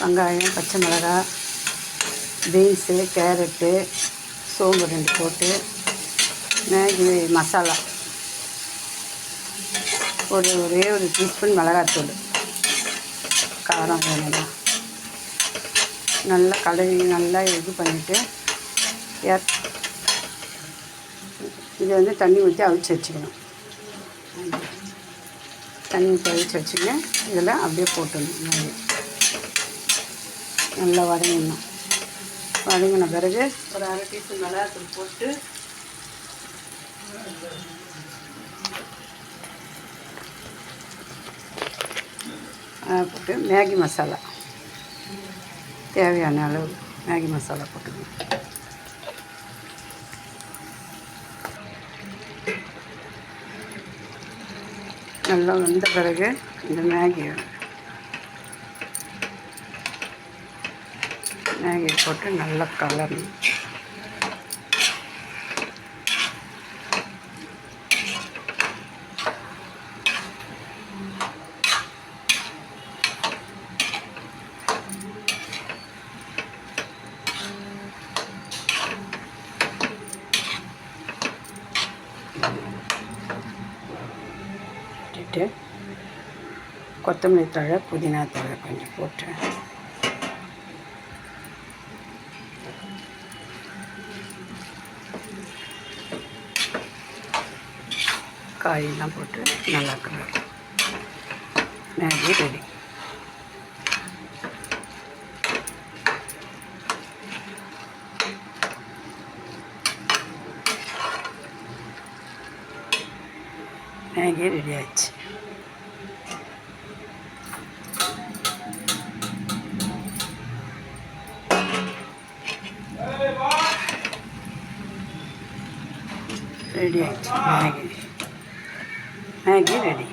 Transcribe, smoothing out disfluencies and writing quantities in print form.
வெங்காயம், பச்சை மிளகாய், பீன்ஸு, கேரட்டு, சோம்பு 2 போட்டு மேகி மசாலா ஒரே ஒரு டீஸ்பூன் மிளகாத்தூள் காரம் வேணும்னா நல்லா கலரி நல்லா இது பண்ணிவிட்டு இது வந்து தண்ணி ஊற்றி அவிச்சு வச்சுக்கணும். தண்ணி ஊற்றி அவிச்சு வச்சுங்க. இதில் அப்படியே போட்டுடணும். நல்லா வதங்கணும். வதங்கின பிறகு ஒரு அரை டீஸ்பூன் மிளகாத்தூள் போட்டு மேகி மசாலா தேவையான அளவு மேகி மசாலா போட்டுக்கணும். நல்லா வந்த பிறகு இந்த மேகி போட்டு நல்லா கலரணும். கொத்தமல்லி தழை, புதினா தழை கொஞ்சம் போட்டு காயெல்லாம் போட்டு நல்லா கலரும். Maggi ready. மேகி ரெடி ஆச்சு. ரெடி ஆயிடுச்சு மேகி ரெடி.